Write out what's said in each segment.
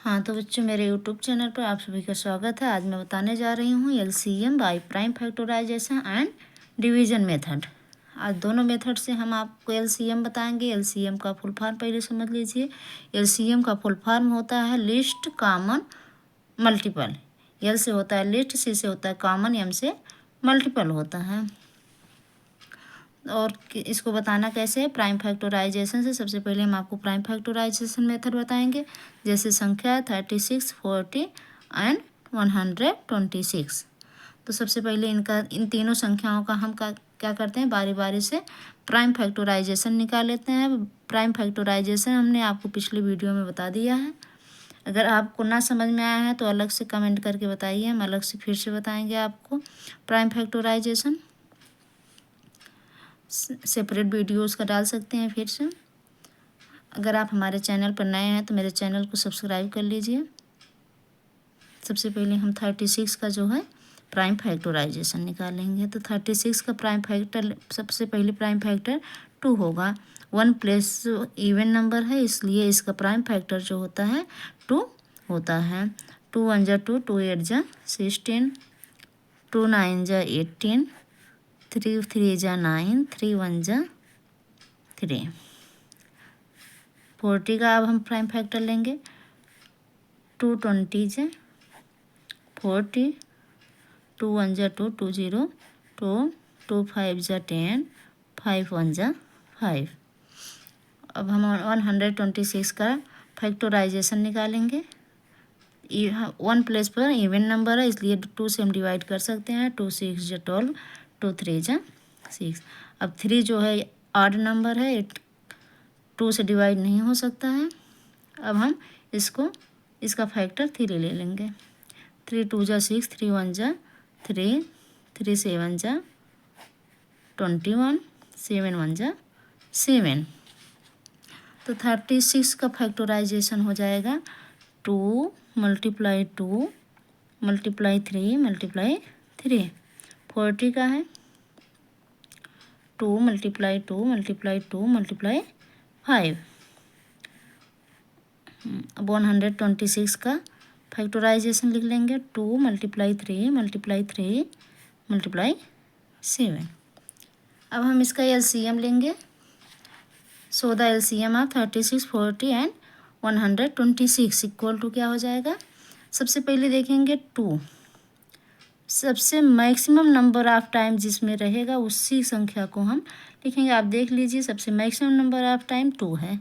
हाँ तो बच्चों, मेरे यूट्यूब चैनल पर आप सभी का स्वागत है। आज मैं बताने जा रही हूँ LCM by prime factorization and division method. आज दोनों मेथड से हम आपको एलसीएम बताएंगे। एलसीएम का फुल फॉर्म पहले समझ लीजिए। एलसीएम का फुल फॉर्म होता है लिस्ट कॉमन मल्टीपल। एल से होता है लिस्ट, सी से होता है कॉमन, एम से मल्टीपल होता है। और इसको बताना कैसे है प्राइम फैक्टराइजेशन से। सबसे पहले हम आपको प्राइम फैक्टराइजेशन मेथड बताएंगे। जैसे संख्या 36, 40 एंड 126। तो सबसे पहले इन तीनों संख्याओं का हम क्या करते हैं, बारी बारी से प्राइम फैक्टराइजेशन निकाल लेते हैं। प्राइम फैक्टराइजेशन हमने आपको पिछले वीडियो में बता दिया है। अगर आपको ना समझ में आया है तो अलग से कमेंट करके बताइए, हम अलग से फिर से बताएंगे आपको प्राइम फैक्टराइजेशन। सेपरेट वीडियोस का डाल सकते हैं फिर से। अगर आप हमारे चैनल पर नए हैं तो मेरे चैनल को सब्सक्राइब कर लीजिए। सबसे पहले हम 36 का जो है प्राइम फैक्टराइजेशन निकालेंगे। तो 36 का प्राइम फैक्टर, सबसे पहले प्राइम फैक्टर 2 होगा। 1 प्लस इवन नंबर है, इसलिए इसका प्राइम फैक्टर जो होता है 2 होता है। 2 1 जा 2, 2 8 जा 16, 2 9 जा 18, 3 3 जा 9, 3 1 जा 3। 40 का अब हम प्राइम फैक्टर लेंगे। 2 20 जा 40, 2 1 जा 2, 2 0 2, 2 5 जा 10, 5 1 जा 5। अब हम 126 का फैक्टराइजेशन निकालेंगे। 1 प्लेस पर इवन नंबर है, इसलिए 2 से हम डिवाइड कर सकते हैं। 2 6 जा 12, 2 3 जा 6। अब 3 जो है ऑड नंबर है, 2 से डिवाइड नहीं हो सकता है। अब हम इसका फैक्टर 3 ले लेंगे। 3 2 जा 6, 3 1 जा 3, 3 7 जा 21, 7 1 जा 7। तो 36 का फैक्टराइजेशन हो जाएगा 2 मल्टीप्लाई 2 मल्टीप्लाई 3 मल्टीप्लाई 3। 40 का है 2 मल्टीप्लाई 2 मल्टीप्लाई 2 मल्टीप्लाई 5। अब 126 का फैक्टराइजेशन लिख लेंगे। 2 मल्टीप्लाई 3 मल्टीप्लाई 3 मल्टीप्लाई 7। अब हम इसका एलसीएम लेंगे। So the LCM of 36, 40 and 126 equal to क्या हो जाएगा। सबसे पहले देखेंगे 2, सबसे मैक्सिमम नंबर ऑफ टाइम जिसमें रहेगा उसी संख्या को हम लिखेंगे। आप देख लीजिए, सबसे मैक्सिमम नंबर ऑफ टाइम 2 है।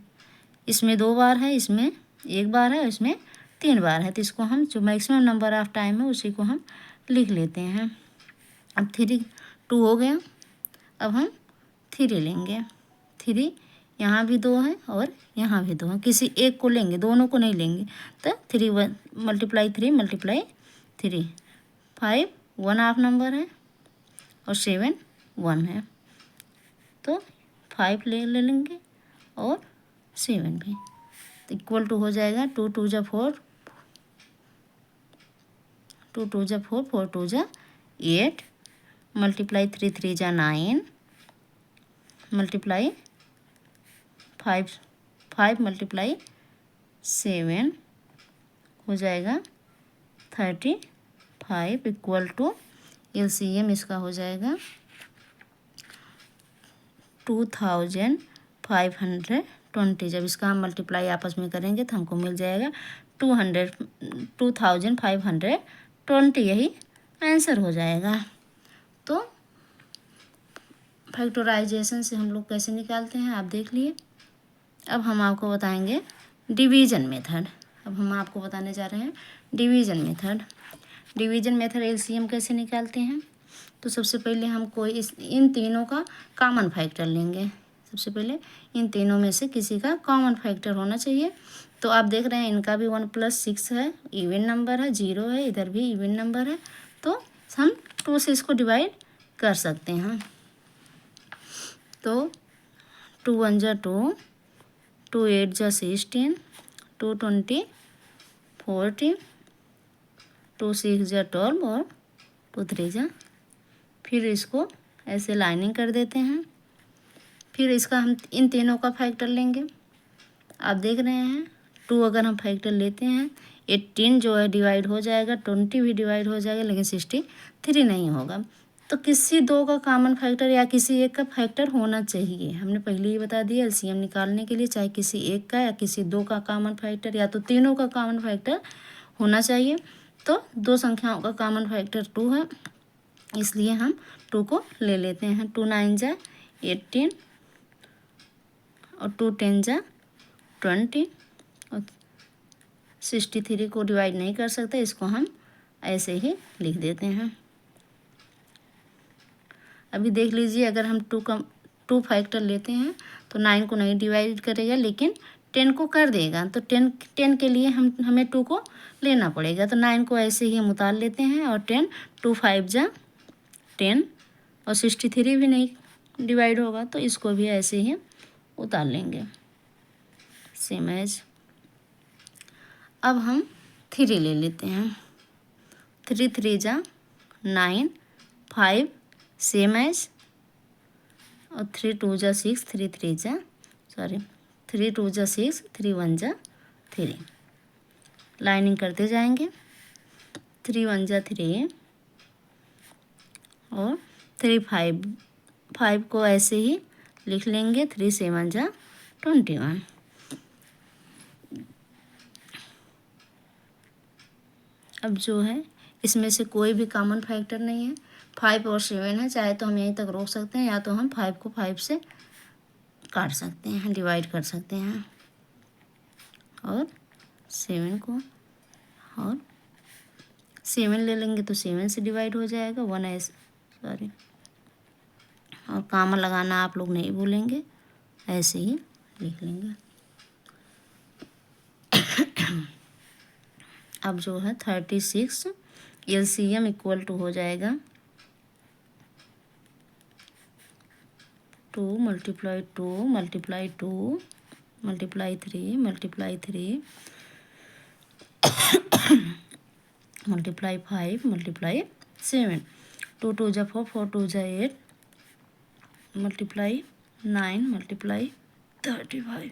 इसमें 2 बार है, इसमें 1 बार है, इसमें 3 बार है। तो इसको हम जो मैक्सिमम नंबर ऑफ टाइम है उसी को हम लिख लेते हैं। अब 2 हो गया। अब हम 3 लेंगे। 3 यहाँ भी 2 है और यहाँ भी 2 है, किसी एक को लेंगे, दोनों को नहीं लेंगे। तो 3 1 मल्टीप्लाई 3 मल्टीप्लाई 3। 5 1 हाफ नंबर है और 7 1 है, तो 5 ले लेंगे और 7 भी। तो इक्वल टू हो जाएगा 2 2 जा 4, 2 2 जा 4, 4 2 जा 8, मल्टीप्लाई 3 3 जा 9, मल्टीप्लाई 5 मल्टीप्लाई 7 हो जाएगा 35 इक्वल टू एलसीएम इसका हो जाएगा 2520। जब इसका हम मल्टीप्लाई आपस में करेंगे तो हमको मिल जाएगा 2520। यही आंसर हो जाएगा। तो फैक्टराइजेशन से हम लोग कैसे निकालते हैं आप देख लिए। अब हम आपको बताएंगे डिवीज़न मेथड। अब हम आपको बताने जा रहे हैं division method. Division method LCM कैसे निकालते हैं। तो सबसे पहले हम इन तीनों का कॉमन फैक्टर लेंगे। सबसे पहले इन तीनों में से किसी का कॉमन फैक्टर होना चाहिए। तो आप देख रहे हैं इनका भी 1 + 6 है, इवन नंबर है, 0 है, इधर भी इवन नंबर है। तो हम 2 से इसको डिवाइड कर सकते हैं। तो 2 1 जा 2, 2 8 जा 16, 2 20 40, 2 6 जा 12 और 2 3 जा। फिर इसको ऐसे लाइनिंग कर देते हैं। फिर इसका हम इन तीनों का फैक्टर लेंगे। आप देख रहे हैं 2 अगर हम फैक्टर लेते हैं 18 जो है डिवाइड हो जाएगा, 20 भी डिवाइड हो जाएगा, लेकिन 63 नहीं होगा। तो किसी दो का कॉमन फैक्टर या किसी एक का फैक्टर होना चाहिए। हमने पहले ही बता दिया एलसीएम निकालने के लिए चाहे किसी एक का या किसी दो का कॉमन फैक्टर या तो तीनों का कॉमन फैक्टर होना चाहिए। तो दो संख्याओं का कॉमन फैक्टर 2 है, इसलिए हम 2 को ले लेते हैं। 2 9 जा 18 और 2 10 जा 20 और 63 को डिवाइड नहीं कर सकते, इसको हम ऐसे ही लिख देते हैं। अभी देख लीजिए, अगर हम 2 फैक्टर लेते हैं तो 9 को नहीं डिवाइड करेगा, लेकिन 10 को कर देगा। तो 10 के लिए हमें 2 को लेना पड़ेगा। तो 9 को ऐसे ही हम उतार लेते हैं और 10 2 5 जा 10 और 63 भी नहीं डिवाइड होगा, तो इसको भी ऐसे ही उतार लेंगे सेम एज। अब हम 3 ले लेते हैं। 3 3 जा 9 5 सेम एज और 3 2 जा 6 3 2 जा 6 3 1 जा 3। लाइनिंग करते जाएंगे। 3 1 जा 3 और 3 5 को ऐसे ही लिख लेंगे। 3 7 जा 21। अब जो है इसमें से कोई भी कॉमन फैक्टर नहीं है, 5 और 7 है। चाहे तो हम यहीं तक रोक सकते हैं या तो हम 5 को 5 से काट सकते हैं, डिवाइड कर सकते हैं और 7 को और 7 ले लेंगे तो 7 से डिवाइड हो जाएगा। 1 ऐसे और कॉमन लगाना आप लोग नहीं भूलेंगे, ऐसे ही लिख लेंगे। अब जो है 36 एलसीएम इक्वल टू हो जाएगा 2 multiply 2 multiply 2 multiply 3 multiply 3 multiply 5 multiply 7। 2 2 जा 4 4 2 जा 8 मल्टीप्लाई 9 मल्टीप्लाई 35।